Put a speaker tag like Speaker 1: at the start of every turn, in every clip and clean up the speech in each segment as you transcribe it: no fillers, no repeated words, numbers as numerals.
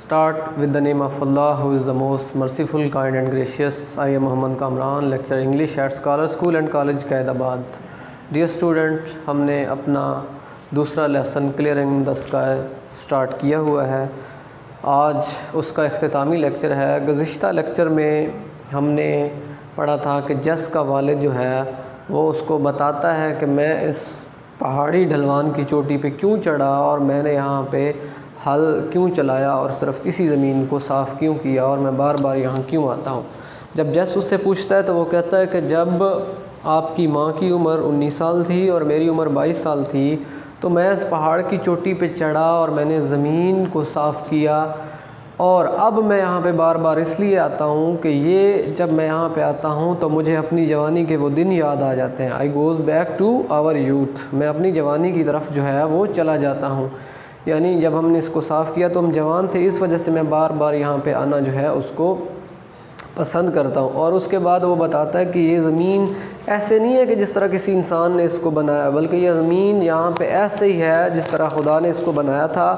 Speaker 1: Start with the name of Allah, who is the most merciful, kind and gracious. I am Mohammad Kamran, lecturer English at Scholar School and College Qaidabad. Dear student, ہم نے اپنا دوسرا lesson clearing the sky start کیا ہوا ہے. آج اس کا اختتامی لیکچر ہے. گزشتہ لیکچر میں ہم نے پڑھا تھا کہ جس کا والد جو ہے وہ اس کو بتاتا ہے کہ میں اس پہاڑی ڈھلوان کی چوٹی پہ کیوں چڑھا اور میں نے یہاں پہ ہل کیوں چلایا اور صرف اسی زمین کو صاف کیوں کیا اور میں بار بار یہاں کیوں آتا ہوں. جب جس اس سے پوچھتا ہے تو وہ کہتا ہے کہ جب آپ کی ماں کی عمر 19 سال تھی اور میری عمر 22 سال تھی تو میں اس پہاڑ کی چوٹی پہ چڑھا اور میں نے زمین کو صاف کیا، اور اب میں یہاں پہ بار بار اس لیے آتا ہوں کہ یہ جب میں یہاں پہ آتا ہوں تو مجھے اپنی جوانی کے وہ دن یاد آ جاتے ہیں. I goes back to our youth, میں اپنی جوانی کی طرف جو ہے وہ چلا جاتا ہوں. یعنی جب ہم نے اس کو صاف کیا تو ہم جوان تھے، اس وجہ سے میں بار بار یہاں پہ آنا جو ہے اس کو پسند کرتا ہوں. اور اس کے بعد وہ بتاتا ہے کہ یہ زمین ایسے نہیں ہے کہ جس طرح کسی انسان نے اس کو بنایا، بلکہ یہ زمین یہاں پہ ایسے ہی ہے جس طرح خدا نے اس کو بنایا تھا.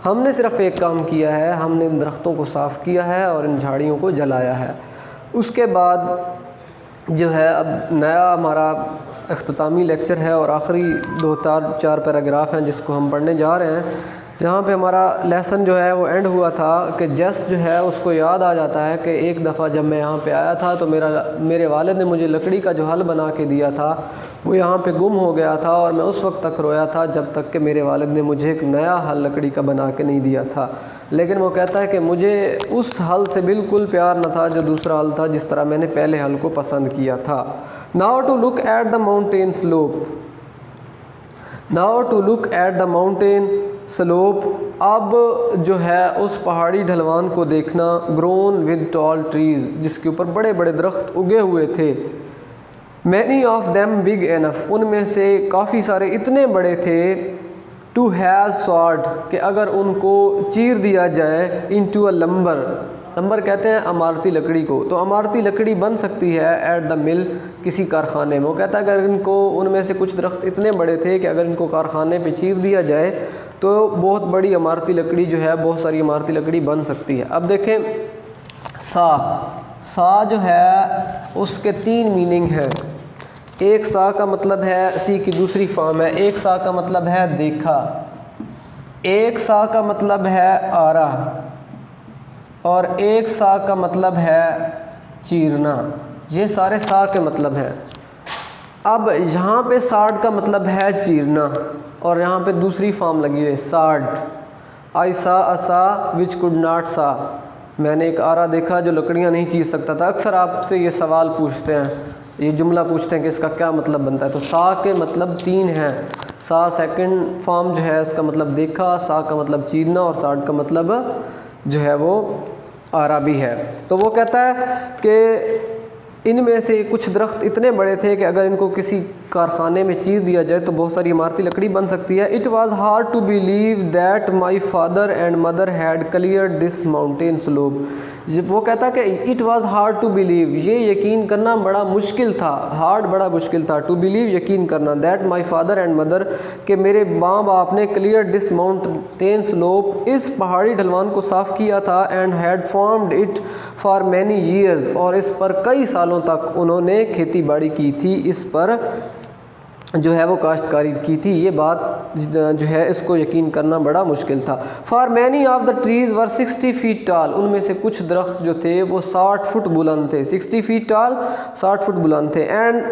Speaker 1: ہم نے صرف ایک کام کیا ہے، ہم نے ان درختوں کو صاف کیا ہے اور ان جھاڑیوں کو جلایا ہے. اس کے بعد جو ہے اب نیا ہمارا اختتامی لیکچر ہے اور آخری 2-4 پیراگراف ہیں جس کو ہم پڑھنے جا رہے ہیں، جہاں پہ ہمارا لیسن جو ہے وہ اینڈ ہوا تھا کہ جس جو ہے اس کو یاد آ جاتا ہے کہ ایک دفعہ جب میں یہاں پہ آیا تھا تو میرے والد نے مجھے لکڑی کا جو حل بنا کے دیا تھا وہ یہاں پہ گم ہو گیا تھا، اور میں اس وقت تک رویا تھا جب تک کہ میرے والد نے مجھے ایک نیا حل لکڑی کا بنا کے نہیں دیا تھا. لیکن وہ کہتا ہے کہ مجھے اس حل سے بالکل پیار نہ تھا جو دوسرا حل تھا جس طرح میں نے پہلے حل کو پسند کیا تھا. Now to look at the mountain slope. Now to look at the mountain slope. اب جو ہے اس پہاڑی ڈھلوان کو دیکھنا. grown with tall trees، جس کے اوپر بڑے بڑے درخت اگے ہوئے تھے. many of them big enough، ان میں سے کافی سارے اتنے بڑے تھے to have sawed، کہ اگر ان کو چیر دیا جائے into a lumber. لمبر کہتے ہیں عمارتی لکڑی کو، تو عمارتی لکڑی بن سکتی ہے ایٹ دا مل، کسی کارخانے میں. وہ کہتا ہے اگر ان کو ان میں سے کچھ درخت اتنے بڑے تھے کہ اگر ان کو کارخانے پہ چیر دیا جائے تو بہت بڑی عمارتی لکڑی جو ہے، بہت ساری عمارتی لکڑی بن سکتی ہے. اب دیکھیں سا جو ہے اس کے 3 میننگ ہیں. ایک سا کا مطلب ہے، سی کی دوسری فارم ہے. ایک سا کا مطلب ہے دیکھا، ایک سا کا مطلب ہے آرا، اور ایک سا کا مطلب ہے چیرنا. یہ سارے سا کے مطلب ہیں. اب یہاں پہ ساڈ کا مطلب ہے چیرنا، اور یہاں پہ دوسری فارم لگی ہوئی ہے ساڈ. آئی سا اسا وچ کوڈ ناٹ سا، میں نے ایک آرا دیکھا جو لکڑیاں نہیں چیر سکتا تھا. اکثر آپ سے یہ سوال پوچھتے ہیں، یہ جملہ پوچھتے ہیں کہ اس کا کیا مطلب بنتا ہے. تو سا کے مطلب 3 ہیں. سا سیکنڈ فارم جو ہے اس کا مطلب دیکھا، سا کا مطلب چیرنا، اور ساڈ کا مطلب جو ہے وہ آرا بھی ہے. تو وہ کہتا ہے کہ ان میں سے کچھ درخت اتنے بڑے تھے کہ اگر ان کو کسی کارخانے میں چیر دیا جائے تو بہت ساری عمارتی لکڑی بن سکتی ہے. It was hard to believe that my father and mother had cleared this mountain slope. وہ کہتا ہے کہ it was hard to believe, یہ یقین کرنا بڑا مشکل تھا. ہارڈ بڑا مشکل تھا، ٹو بلیو یقین کرنا، that my father and mother کہ میرے ماں باپ نے کلیئرڈ دس ماؤنٹین سلوپ، اس پہاڑی ڈھلوان کو صاف کیا تھا. And had farmed it for many years, اور اس پر کئی سالوں تک انہوں نے کھیتی باڑی کی تھی، اس پر جو ہے وہ کاشتکاری کی تھی. یہ بات جو ہے اس کو یقین کرنا بڑا مشکل تھا. For many of the trees were 60 feet tall، ان میں سے کچھ درخت جو تھے وہ 60 فٹ بلند تھے. 60 feet tall، 60 فٹ بلند تھے. And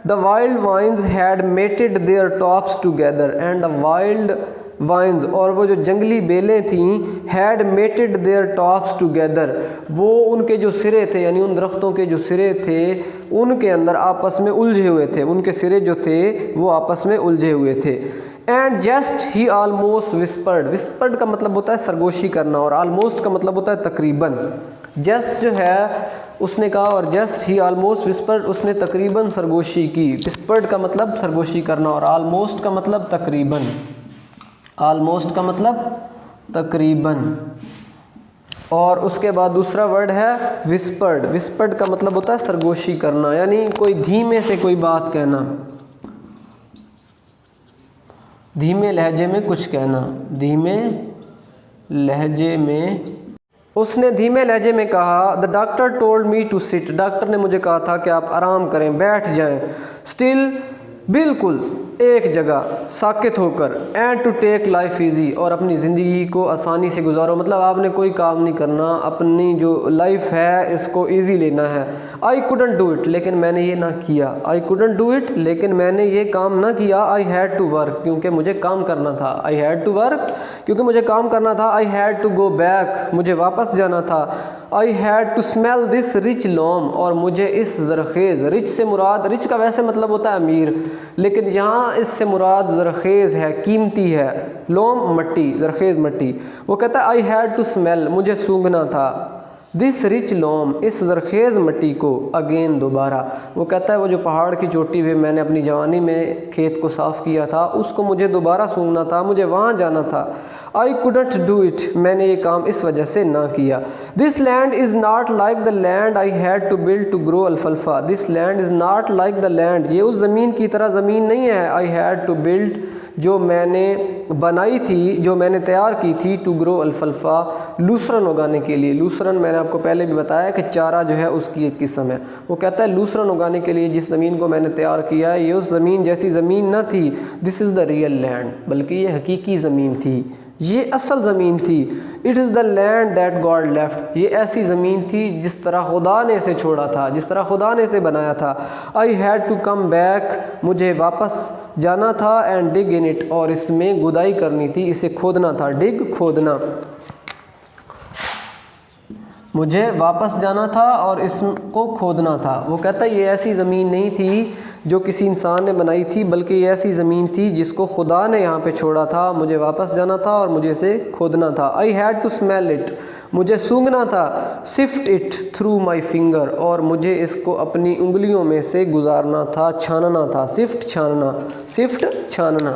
Speaker 1: the wild vines had matted their tops together. And the wild vines, اور وہ جو جنگلی بیلیں تھیں، had matted their tops together, وہ ان کے جو سرے تھے، یعنی ان درختوں کے جو سرے تھے ان کے اندر آپس میں الجھے ہوئے تھے، ان کے سرے جو تھے وہ آپس میں الجھے ہوئے تھے. اینڈ جسٹ ہی آلموسٹ وسپرڈ، وسپرڈ کا مطلب ہوتا ہے سرگوشی کرنا، اور آلموسٹ کا مطلب ہوتا ہے تقریباً. جسٹ جو ہے اس نے کہا، اور جسٹ ہی آلموسٹ وسپرڈ، اس نے تقریباً سرگوشی کی. وسپرڈ کا مطلب سرگوشی کرنا، اور آلموسٹ کا مطلب تقریباً. آلموسٹ کا مطلب تقریباً. اور اس کے بعد دوسرا ورڈ ہے وسپرڈ. وسپرڈ کا مطلب ہوتا ہے سرگوشی کرنا، یعنی کوئی دھیمے سے کوئی بات کہنا، دھیمے لہجے میں کچھ کہنا، دھیمے لہجے میں اس نے دھیمے لہجے میں کہا the doctor told me to sit. Doctor نے مجھے کہا تھا کہ آپ آرام کریں، بیٹھ جائیں. still بالکل ایک جگہ ساکت ہو کر and to take life easy اور اپنی زندگی کو آسانی سے گزارو. مطلب آپ نے کوئی کام نہیں کرنا، اپنی جو لائف ہے اس کو ایزی لینا ہے. I couldn't do it لیکن میں نے یہ نہ کیا. I couldn't do it لیکن میں نے یہ کام نہ کیا. I had to work کیونکہ مجھے کام کرنا تھا. I had to work کیونکہ مجھے کام کرنا تھا. I had to go back مجھے واپس جانا تھا. I had to smell this rich loam اور مجھے اس زرخیز، rich سے مراد، rich کا ویسے مطلب ہوتا ہے امیر، لیکن یہاں اس سے مراد زرخیز ہے، قیمتی ہے. loam مٹی، زرخیز مٹی. وہ کہتا ہے I had to smell مجھے سونگھنا تھا. this rich loam اس زرخیز مٹی کو again دوبارہ. وہ کہتا ہے وہ جو پہاڑ کی چوٹی پہ میں نے اپنی جوانی میں کھیت کو صاف کیا تھا اس کو مجھے دوبارہ سونگھنا تھا، مجھے وہاں جانا تھا. I couldn't do it میں نے یہ کام اس وجہ سے نہ کیا. This land is not like the land I had to build to grow alfalfa. This land is not like the land یہ اس زمین کی طرح زمین نہیں ہے. I had to build جو میں نے بنائی تھی، جو میں نے تیار کی تھی to grow alfalfa لوسرن اگانے کے لیے. لوسرن میں نے آپ کو پہلے بھی بتایا کہ چارہ جو ہے اس کی ایک قسم ہے. وہ کہتا ہے لوسرن اگانے کے لیے جس زمین کو میں نے تیار کیا ہے یہ اس زمین جیسی زمین نہ تھی. This is the real land بلکہ یہ حقیقی زمین تھی، یہ اصل زمین تھی. It is the land that God left یہ ایسی زمین تھی جس طرح خدا نے اسے چھوڑا تھا، جس طرح خدا نے اسے بنایا تھا. I had to come back مجھے واپس جانا تھا and dig in it اور اس میں گدائی کرنی تھی، اسے کھودنا تھا. dig کھودنا. مجھے واپس جانا تھا اور اس کو کھودنا تھا. وہ کہتا ہے یہ ایسی زمین نہیں تھی جو کسی انسان نے بنائی تھی بلکہ یہ ایسی زمین تھی جس کو خدا نے یہاں پہ چھوڑا تھا. مجھے واپس جانا تھا اور مجھے اسے کھودنا تھا. I had to smell it مجھے سونگھنا تھا. sift it through my finger اور مجھے اس کو اپنی انگلیوں میں سے گزارنا تھا، چھاننا تھا. sift چھاننا، sift چھاننا.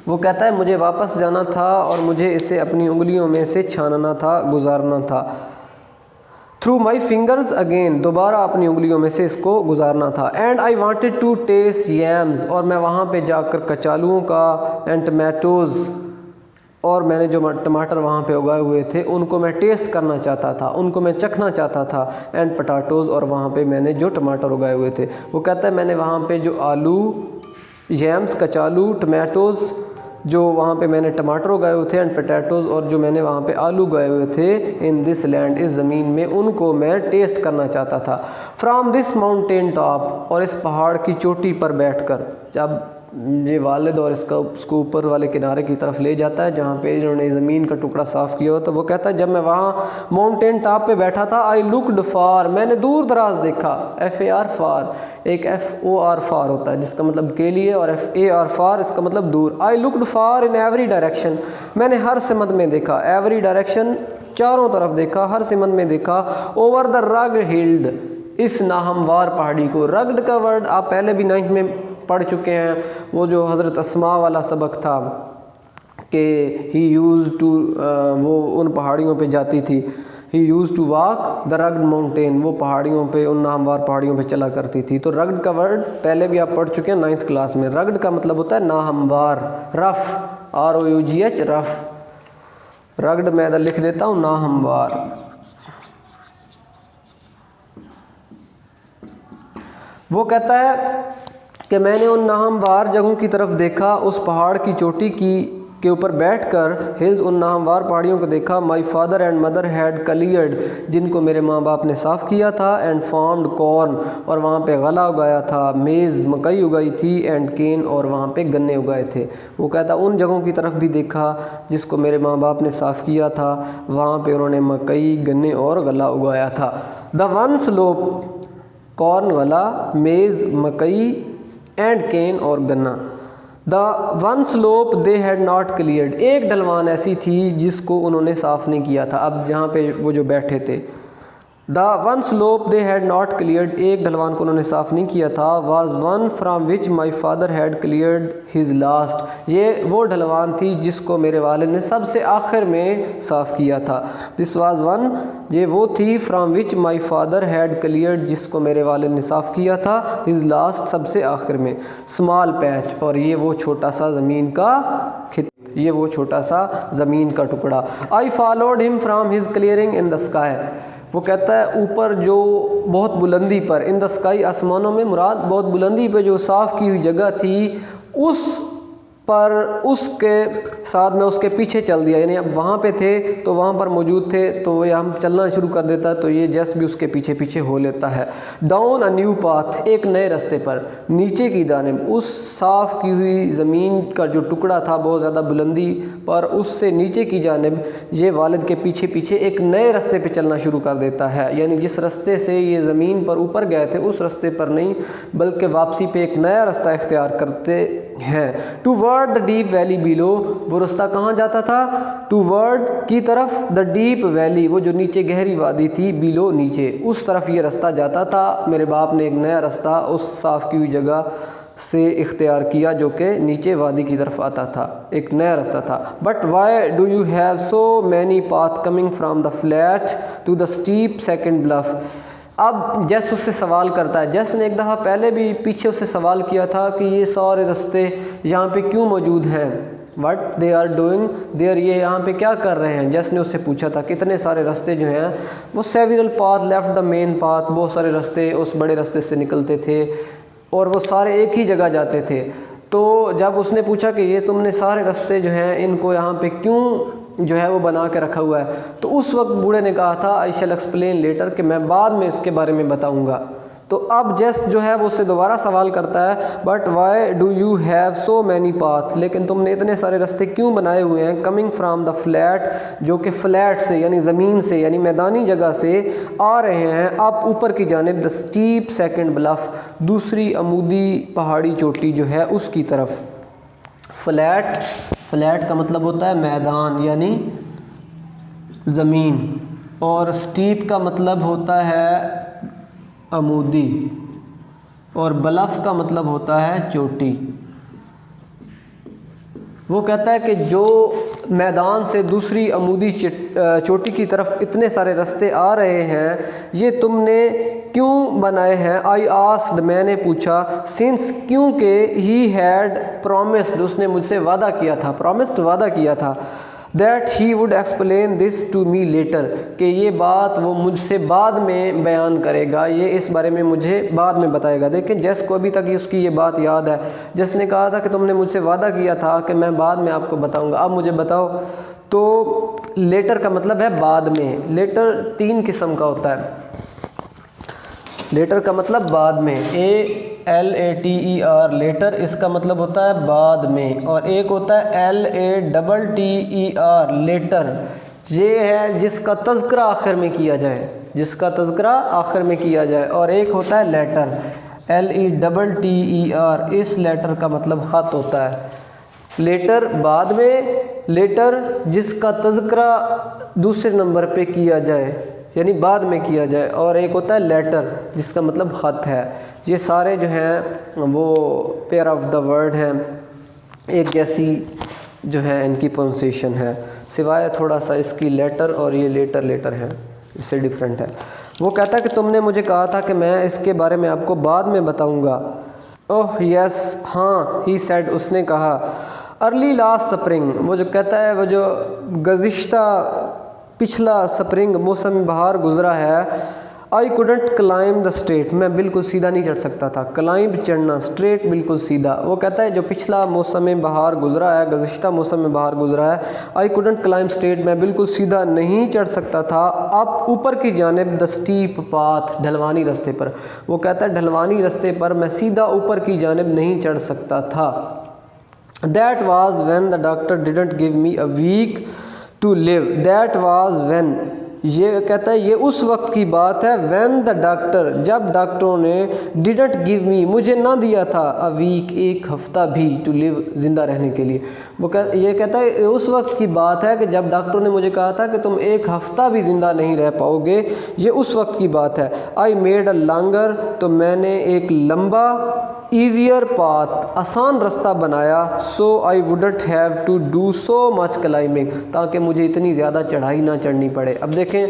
Speaker 1: وہ کہتا ہے مجھے واپس جانا تھا اور مجھے اسے اپنی انگلیوں میں سے چھاننا تھا، گزارنا تھا. through my fingers again دوبارہ اپنی انگلیوں میں سے اس کو گزارنا تھا. and I wanted to taste yams اور میں وہاں پہ جا کر کچالوؤں کا and tomatoes اور میں نے جو ٹماٹر وہاں پہ اگائے ہوئے تھے ان کو میں ٹیسٹ کرنا چاہتا تھا، ان کو میں چکھنا چاہتا تھا. and potatoes اور وہاں پہ میں نے جو ٹماٹر اگائے ہوئے تھے. وہ کہتا ہے میں نے وہاں پہ جو آلو، یمز کچالو، ٹمیٹوز جو وہاں پہ میں نے ٹماٹر اگائے ہوئے تھے اینڈ پٹیٹوز اور جو میں نے وہاں پہ آلو اگائے ہوئے تھے ان دس لینڈ اس زمین میں ان کو میں ٹیسٹ کرنا چاہتا تھا. فرام دس ماؤنٹین ٹاپ اور اس پہاڑ کی چوٹی پر بیٹھ کر. جب یہ والد اور اس کو اوپر والے کنارے کی طرف لے جاتا ہے جہاں پہ انہوں نے زمین کا ٹکڑا صاف کیا ہو تو وہ کہتا ہے جب میں وہاں ماؤنٹین ٹاپ پہ بیٹھا تھا آئی لکڈ فار میں نے دور دراز دیکھا. ایف اے آر فار ایک ایف او آر فار ہوتا ہے جس کا مطلب کے لیے اور ایف اے آر فار اس کا مطلب دور. I looked for in every direction میں نے ہر سمت میں دیکھا. ایوری ڈائریکشن چاروں طرف دیکھا، ہر سمت میں دیکھا. اوور دا رگ ہلڈ اس ناہموار پہاڑی کو. رگڈ کا ورڈ آپ پہلے بھی 9th میں پڑھ چکے ہیں، وہ جو حضرت اسماء والا سبق تھا کہ ہی یوز ٹو وہ ان پہاڑیوں پہ جاتی تھی. He used to walk the rugged mountain وہ پہاڑیوں پہ ان ناہموار پہاڑیوں پہ چلا کرتی تھی. تو رگڈ کا ورڈ پہلے بھی آپ پڑھ چکے ہیں 9th کلاس میں. رگڈ کا مطلب ہوتا ہے ناہموار. رف ROUGH رف. رگڈ میں ادھر لکھ دیتا ہوں ناہموار. وہ کہتا ہے کہ میں نے ان ناہموار جگہوں کی طرف دیکھا، اس پہاڑ کی چوٹی کے اوپر بیٹھ کر ہلز ان ناہموار پہاڑیوں کو دیکھا. My father and mother had cleared جن کو میرے ماں باپ نے صاف کیا تھا. اینڈ فارمڈ کارن اور وہاں پہ غلہ اگایا تھا. میز مکئی اگائی تھی. اینڈ کین اور وہاں پہ گنے اگائے تھے. وہ کہتا ان جگہوں کی طرف بھی دیکھا جس کو میرے ماں باپ نے صاف کیا تھا، وہاں پہ انہوں نے مکئی، گنے اور غلہ اگایا تھا. دا ون سلوپ کارن غلہ، میز مکئی اینڈ کین اور گنا. The one slope they had not cleared ایک ڈھلوان ایسی تھی جس کو انہوں نے صاف نہیں کیا تھا. اب جہاں پہ وہ جو بیٹھے تھے the one slope they had not cleared ایک ڈھلوان کو انہوں نے صاف نہیں کیا تھا. Was one from which my father had cleared his last یہ وہ ڈھلوان تھی جس کو میرے والد نے سب سے آخر میں صاف کیا تھا. دس واز ون یہ وہ تھی from which my father had cleared جس کو میرے والد نے صاف کیا تھا. ہز لاسٹ سب سے آخر میں. اسمال پیچ اور یہ وہ چھوٹا سا زمین کا خطہ یہ وہ چھوٹا سا زمین کا ٹکڑا. I followed him from his clearing in the sky. وہ کہتا ہے اوپر جو بہت بلندی پر, ان دا اسکائی آسمانوں میں مراد بہت بلندی پہ جو صاف کی ہوئی جگہ تھی, اس پر اس کے ساتھ میں اس کے پیچھے چل دیا. یعنی اب وہاں پہ تھے تو وہاں پر موجود تھے تو یہ ہم چلنا شروع کر دیتا ہے تو یہ جیس بھی اس کے پیچھے پیچھے ہو لیتا ہے. ڈاؤن اے نیو پاتھ, ایک نئے رستے پر, نیچے کی جانب اس صاف کی ہوئی زمین کا جو ٹکڑا تھا بہت زیادہ بلندی پر, اس سے نیچے کی جانب یہ والد کے پیچھے پیچھے ایک نئے رستے پہ چلنا شروع کر دیتا ہے. یعنی جس رستے سے یہ زمین پر اوپر گئے تھے اس رستے پر نہیں بلکہ واپسی پہ ایک نیا رستہ اختیار کرتے ہیں. Toward the deep valley below, وہ رستہ کہاں جاتا تھا؟ ٹو ورڈ کی طرف, دا ڈیپ ویلی وہ جو نیچے گہری وادی تھی, بیلو نیچے, اس طرف یہ رستہ جاتا تھا. میرے باپ نے ایک نیا رستہ اس صاف کی ہوئی جگہ سے اختیار کیا جو کہ نیچے وادی کی طرف آتا تھا, ایک نیا رستہ تھا. But why do you have so many path coming from the flat to the steep second bluff. اب جیس اس سے سوال کرتا ہے, جیس نے ایک دفعہ پہلے بھی پیچھے اس سے سوال کیا تھا کہ یہ سارے رستے یہاں پہ کیوں موجود ہیں, وٹ دے آر ڈوئنگ دیر, یہ یہاں پہ کیا کر رہے ہیں. جیس نے اس سے پوچھا تھا کتنے سارے رستے جو ہیں وہ several path left the main path, بہت سارے رستے اس بڑے رستے سے نکلتے تھے اور وہ سارے ایک ہی جگہ جاتے تھے. تو جب اس نے پوچھا کہ یہ تم نے سارے رستے جو ہیں ان کو یہاں پہ کیوں جو ہے وہ بنا کے رکھا ہوا ہے, تو اس وقت بوڑھے نے کہا تھا آئی شیل ایکسپلین لیٹر, کہ میں بعد میں اس کے بارے میں بتاؤں گا. تو اب جیس جو ہے وہ اس سے دوبارہ سوال کرتا ہے, but why do you have so many path, لیکن تم نے اتنے سارے رستے کیوں بنائے ہوئے ہیں, کمنگ فرام دا فلیٹ, جو کہ فلیٹ سے یعنی زمین سے یعنی میدانی جگہ سے آ رہے ہیں اپ اوپر کی جانب, دا اسٹیپ سیکنڈ بلف, دوسری عمودی پہاڑی چوٹی جو ہے اس کی طرف. فلیٹ, فلیٹ کا مطلب ہوتا ہے میدان یعنی زمین, اور اسٹیپ کا مطلب ہوتا ہے عمودی, اور بلف کا مطلب ہوتا ہے چوٹی. وہ کہتا ہے کہ جو میدان سے دوسری عمودی چوٹی کی طرف اتنے سارے رستے آ رہے ہیں یہ تم نے کیوں بنائے ہیں. آئی آسکڈ, میں نے پوچھا, سنس کیونکہ ہی ہیڈ پرومسڈ, اس نے مجھ سے وعدہ کیا تھا, پرومسڈ وعدہ کیا تھا, that he would explain this to me later, کہ یہ بات وہ مجھ سے بعد میں بیان کرے گا, یہ اس بارے میں مجھے بعد میں بتائے گا. دیکھیں جیس کو ابھی تک اس کی یہ بات یاد ہے, جس نے کہا تھا کہ تم نے مجھ سے وعدہ کیا تھا کہ میں بعد میں آپ کو بتاؤں گا, اب مجھے بتاؤ. تو لیٹر کا مطلب ہے بعد میں. لیٹر 3 قسم کا ہوتا ہے. لیٹر کا مطلب بعد میں, LATER لیٹر, اس کا مطلب ہوتا ہے بعد میں, اور ایک ہوتا ہے LATTER لیٹر, یہ ہے جس کا تذکرہ آخر میں کیا جائے, جس کا تذکرہ آخر میں کیا جائے, اور ایک ہوتا ہے لیٹر LETTER, اس لیٹر کا مطلب خط ہوتا ہے. لیٹر بعد میں, لیٹر جس کا تذکرہ دوسرے نمبر پہ کیا جائے یعنی بعد میں کیا جائے, اور ایک ہوتا ہے لیٹر جس کا مطلب خط ہے. یہ سارے جو ہیں وہ پیئر آف دا ورڈ ہیں, ایک جیسی جو ہے ان کی پرونسیشن ہے, سوائے تھوڑا سا اس کی لیٹر اور یہ لیٹر ہے, اس سے ڈیفرنٹ ہے. وہ کہتا ہے کہ تم نے مجھے کہا تھا کہ میں اس کے بارے میں آپ کو بعد میں بتاؤں گا. اوہ یس, ہاں, ہی سیڈ, اس نے کہا. ارلی لاسٹ سپرنگ, وہ جو کہتا ہے وہ جو گزشتہ پچھلا سپرنگ موسم بہار گزرا ہے. I couldn't climb the straight, میں بالکل سیدھا نہیں چڑھ سکتا تھا. کلائمب چڑھنا, اسٹریٹ بالکل سیدھا. وہ کہتا ہے جو پچھلا موسم بہار گزرا ہے, گزشتہ موسم بہار گزرا ہے, آئی کوڈنٹ کلائمب اسٹریٹ, میں بالکل سیدھا نہیں چڑھ سکتا تھا اب اوپر کی جانب, دا اسٹیپ پاتھ, ڈھلوانی رستے پر. وہ کہتا ہے ڈھلوانی رستے پر میں سیدھا اوپر کی جانب نہیں چڑھ سکتا تھا. That was when the doctor didn't give me a week to live. That was when, یہ کہتا ہے یہ اس وقت کی بات ہے, when the doctor, جب ڈاکٹروں نے didn't give me, مجھے نہ دیا تھا, a week, ایک ہفتہ بھی, to live, زندہ رہنے کے لیے. یہ کہتا ہے اس وقت کی بات ہے کہ جب ڈاکٹروں نے مجھے کہا تھا کہ تم ایک ہفتہ بھی زندہ نہیں رہ پاؤ گے, یہ اس وقت کی بات ہے. I made a longer, تو میں نے ایک لمبا, ایزیئر پاتھ, آسان رستہ بنایا, so I wouldn't have to do so much climbing, تاکہ مجھے اتنی زیادہ چڑھائی نہ چڑھنی پڑے. اب دیکھیں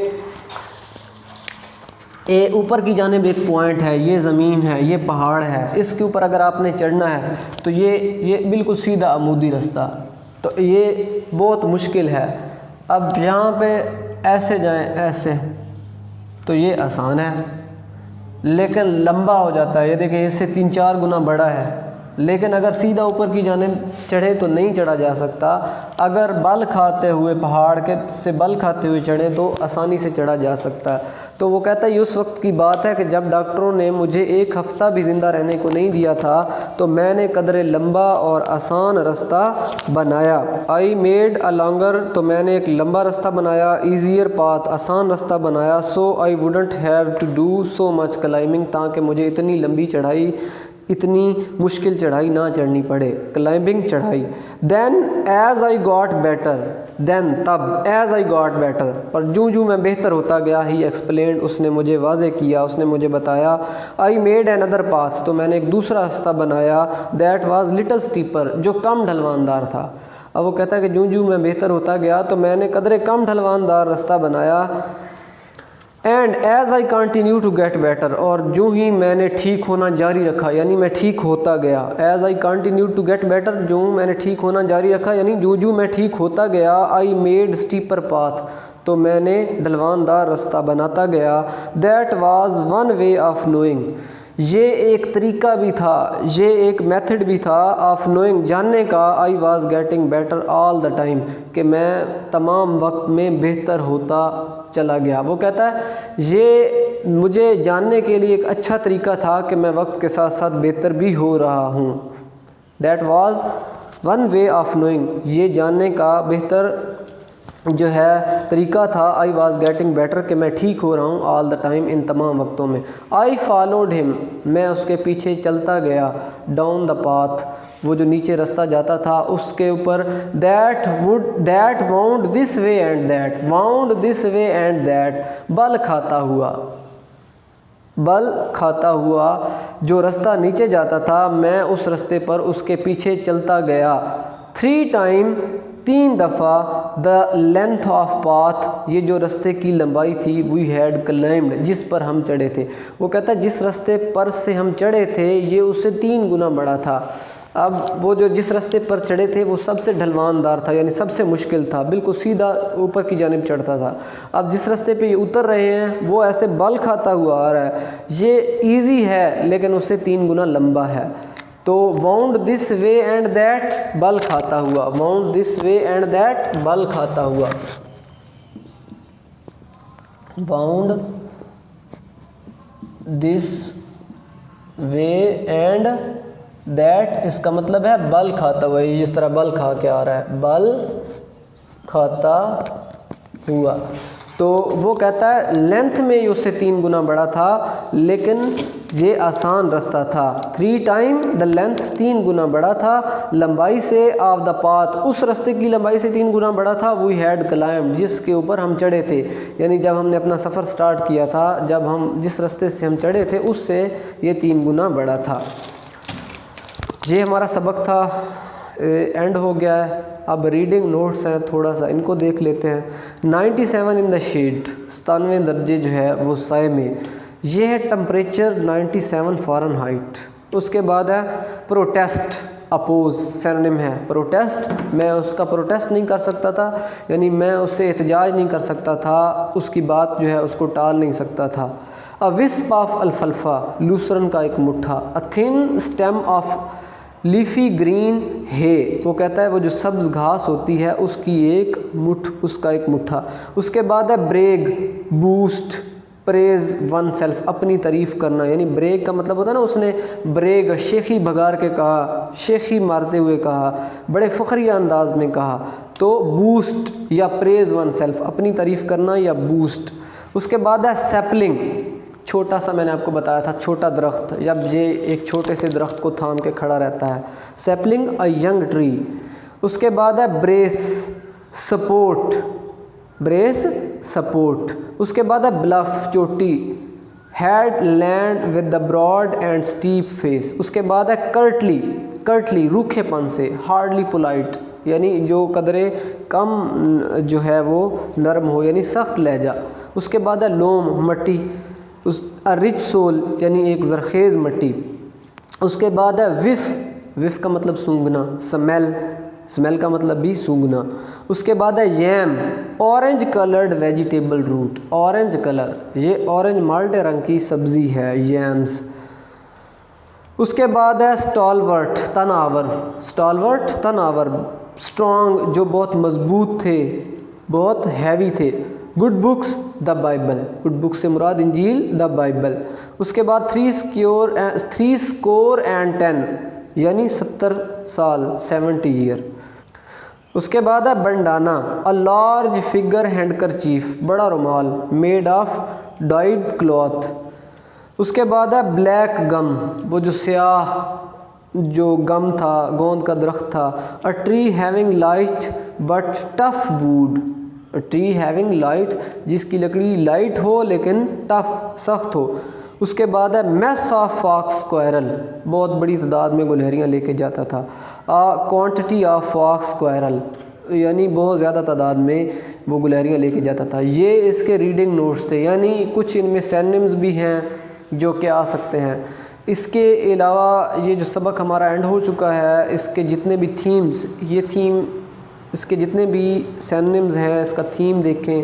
Speaker 1: اوپر کی جانب ایک پوائنٹ ہے, یہ زمین ہے, یہ پہاڑ ہے, اس کے اوپر اگر آپ نے چڑھنا ہے تو یہ بالکل سیدھا عمودی رستہ, تو یہ بہت مشکل ہے. اب یہاں پہ ایسے جائیں ایسے تو یہ آسان ہے، لیکن لمبا ہو جاتا ہے. یہ دیکھیں اس سے 3-4 گنا بڑا ہے، لیکن اگر سیدھا اوپر کی جانب چڑھے تو نہیں چڑھا جا سکتا. اگر بل کھاتے ہوئے پہاڑ کے سے بل کھاتے ہوئے چڑھے تو آسانی سے چڑھا جا سکتا ہے. تو وہ کہتا ہے یہ اس وقت کی بات ہے کہ جب ڈاکٹروں نے مجھے 1 ہفتہ بھی زندہ رہنے کو نہیں دیا تھا تو میں نے قدرے لمبا اور آسان رستہ بنایا. آئی میڈ اے لانگر، تو میں نے ایک لمبا رستہ بنایا. ایزیئر پاتھ، آسان رستہ بنایا. So I wouldn't have to do so much climbing, تاکہ مجھے اتنی لمبی چڑھائی، اتنی مشکل چڑھائی نہ چڑھنی پڑے. کلائمبنگ چڑھائی. دین ایز آئی گاٹ بیٹر، دین تب ایز آئی گاٹ بیٹر، اور جو میں بہتر ہوتا گیا، ہی ایکسپلینڈ، اس نے مجھے واضح کیا، اس نے مجھے بتایا. I made another path, تو میں نے ایک دوسرا رستہ بنایا. دیٹ واز لٹل اسٹیپر، جو کم ڈھلواندار تھا. اب وہ کہتا ہے کہ جو میں بہتر ہوتا گیا تو میں نے قدرے کم ڈھلواندار رستہ بنایا. And as I continue to get better, اور جو ہی میں نے ٹھیک ہونا جاری رکھا، یعنی میں ٹھیک ہوتا گیا. As I continue to get better, جو میں نے ٹھیک ہونا جاری رکھا، یعنی جو میں ٹھیک ہوتا گیا. آئی میڈ اسٹیپر پاتھ، تو میں نے ڈھلواندار رستہ بناتا گیا. That was one way of knowing, یہ ایک طریقہ بھی تھا، یہ ایک میتھڈ بھی تھا. آف نوئنگ، جاننے کا. I was getting better all the time, کہ میں تمام وقت میں بہتر ہوتا چلا گیا. وہ کہتا ہے یہ مجھے جاننے کے لیے ایک اچھا طریقہ تھا کہ میں وقت کے ساتھ ساتھ بہتر بھی ہو رہا ہوں. That was one way of knowing, یہ جاننے کا بہتر جو ہے طریقہ تھا. آئی واز گیٹنگ بیٹر، کہ میں ٹھیک ہو رہا ہوں. آل دا ٹائم، ان تمام وقتوں میں. آئی فالوڈ ہم، میں اس کے پیچھے چلتا گیا. ڈاؤن دا پاتھ، وہ جو نیچے رستہ جاتا تھا اس کے اوپر. That wound this way and that, wound this way and that, بل کھاتا ہوا جو رستہ نیچے جاتا تھا، میں اس رستے پر اس کے پیچھے چلتا گیا. 3 ٹائم، 3 دفعہ. دا لینتھ آف پاتھ، یہ جو رستے کی لمبائی تھی. وی ہیڈ کلائمڈ، جس پر ہم چڑھے تھے. وہ کہتا ہے جس رستے پر سے ہم چڑھے تھے یہ اس سے 3 گنا بڑا تھا. اب وہ جو جس رستے پر چڑھے تھے وہ سب سے ڈھلواندار تھا، یعنی سب سے مشکل تھا، بالکل سیدھا اوپر کی جانب چڑھتا تھا. اب جس رستے پہ یہ اتر رہے ہیں وہ ایسے بل کھاتا ہوا آ رہا ہے. یہ ایزی ہے لیکن اس سے 3 گنا لمبا ہے. تو wound this way and that, بل کھاتا ہوا. Wound this way and that, بل کھاتا ہوا. Wound this way and that, اس کا مطلب ہے بل کھاتا ہوا. یہ جس طرح بل کھا کے آ رہا ہے، بل کھاتا ہوا. تو وہ کہتا ہے لینتھ میں اس سے 3 گنا بڑا تھا لیکن یہ آسان رستہ تھا. 3 ٹائم دا لینتھ، 3 گنا بڑا تھا لمبائی سے. آف دا پاتھ، اس رستے کی لمبائی سے 3 گنا بڑا تھا. وی ہیڈ کلائمڈ، جس کے اوپر ہم چڑھے تھے. یعنی جب ہم نے اپنا سفر سٹارٹ کیا تھا، جب ہم جس رستے سے ہم چڑھے تھے اس سے یہ 3 گنا بڑا تھا. یہ ہمارا سبق تھا، اینڈ ہو گیا ہے. اب ریڈنگ نوٹس ہیں، تھوڑا سا ان کو دیکھ لیتے ہیں. 97 ان دا شیڈ، 97 درجے جو ہے وہ سائے میں. یہ ہے ٹمپریچر 97 فارن ہائٹ. اس کے بعد ہے پروٹیسٹ، اپوز سینونیم ہے. پروٹیسٹ، میں اس کا پروٹیسٹ نہیں کر سکتا تھا، یعنی میں اس سے احتجاج نہیں کر سکتا تھا، اس کی بات جو ہے اس کو ٹال نہیں سکتا تھا. A wisp of alfalfa، لوسرن کا ایک مٹھا. A thin stem of leafy green hay، وہ کہتا ہے وہ جو سبز گھاس ہوتی ہے اس کی اس کا ایک مٹھا. اس کے بعد ہے بریگ، بوسٹ، پریز ون سیلف، اپنی تعریف کرنا. یعنی بریگ کا مطلب ہوتا ہے نا، اس نے بریگ شیخی بھگار کے کہا، شیخی مارتے ہوئے کہا، بڑے فخریہ انداز میں کہا. تو بوسٹ یا پریز ون سیلف، اپنی تعریف کرنا یا بوسٹ. اس کے بعد ہے سیپلنگ، چھوٹا سا، میں نے آپ کو بتایا تھا چھوٹا درخت، جب یہ ایک چھوٹے سے درخت کو تھام کے کھڑا رہتا ہے. سیپلنگ، اے ینگ ٹری. اس کے بعد ہے بریس، سپورٹ، بریس سپورٹ. اس کے بعد ہے بلف، چوٹی. Headland with the broad and steep face. اس کے بعد ہے کرٹلی، کرٹلی روکھے پن سے. ہارڈلی پولائٹ، یعنی جو قدرے کم جو ہے وہ نرم ہو، یعنی سخت لہجہ. اس کے بعد ہے لوم، مٹی. رچ سول، یعنی ایک زرخیز مٹی. اس کے بعد ہے وف، وف کا مطلب سونگھنا. سمیل، اسمیل کا مطلب بھی سونگھنا۔ اس کے بعد ہے yam, orange coloured vegetable root, orange colour, یہ اورنج مالٹے رنگ کی سبزی ہے یمز۔ اس کے بعد ہے اسٹالورٹ، تناور، اسٹالورٹ تناور، اسٹرانگ جو بہت مضبوط تھے، بہت ہیوی تھے۔ Good books the Bible, good book سے مراد انجیل، دا بائبل۔ اس کے بعد 3 سکور اینڈ 10 یعنی 70 سال، 70 ایئر۔ اس کے بعد ہے بنڈانا، اے لارج فگر ہینڈ کرچیف، بڑا رومال، میڈ آف ڈائڈ کلوتھ۔ اس کے بعد ہے بلیک گم، وہ جو سیاہ جو گم تھا، گوند کا درخت تھا۔ A tree having light but tough would, tree having light جس کی لکڑی لائٹ ہو لیکن ٹف سخت ہو۔ اس کے بعد ہے میس آف فاکس اسکوائرل، بہت بڑی تعداد میں گلہریاں لے کے جاتا تھا۔ کوانٹٹی آف فاکس اسکوائرل یعنی بہت زیادہ تعداد میں وہ گلہریاں لے کے جاتا تھا۔ یہ اس کے ریڈنگ نوٹس تھے، یعنی کچھ ان میں سینونمز بھی ہیں جو کہ آ سکتے ہیں۔ اس کے علاوہ یہ جو سبق ہمارا اینڈ ہو چکا ہے، اس کے جتنے بھی تھیمز، یہ تھیم اس کے جتنے بھی سینونمز ہیں اس کا تھیم دیکھیں۔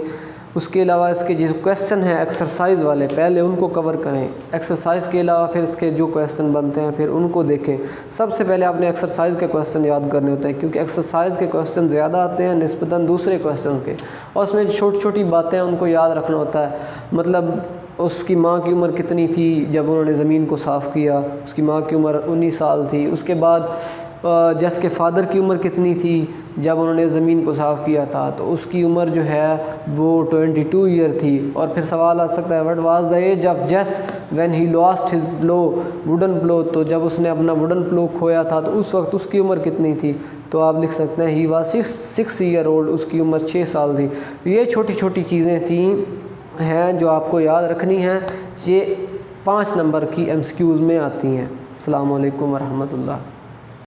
Speaker 1: اس کے علاوہ اس کے جو کویسچن ہیں ایکسرسائز والے، پہلے ان کو کور کریں، ایکسرسائز کے علاوہ پھر اس کے جو کویسچن بنتے ہیں پھر ان کو دیکھیں۔ سب سے پہلے آپ نے ایکسرسائز کے کویسچن یاد کرنے ہوتے ہیں، کیونکہ ایکسرسائز کے کویسچن زیادہ آتے ہیں نسبتاً دوسرے کویسچن کے، اور اس میں چھوٹی چھوٹی باتیں ان کو یاد رکھنا ہوتا ہے۔ مطلب اس کی ماں کی عمر کتنی تھی جب انہوں نے زمین کو صاف کیا، اس کی ماں کی عمر 19 سال تھی۔ اس کے بعد جس کے فادر کی عمر کتنی تھی جب انہوں نے زمین کو صاف کیا تھا، تو اس کی عمر جو ہے وہ 22 ایئر تھی۔ اور پھر سوال آ سکتا ہے what was the age of Jess when he lost his plough, wooden plough, تو جب اس نے اپنا ووڈن پلو کھویا تھا تو اس وقت اس کی عمر کتنی تھی؟ تو آپ لکھ سکتے ہیں ہی واز 6 ایئر اولڈ، اس کی عمر 6 سال تھی۔ یہ چھوٹی چھوٹی چیزیں تھیں ہیں جو آپ کو یاد رکھنی ہیں، یہ 5 نمبر کی MCQs میں آتی ہیں۔ السلام علیکم ورحمۃ اللہ۔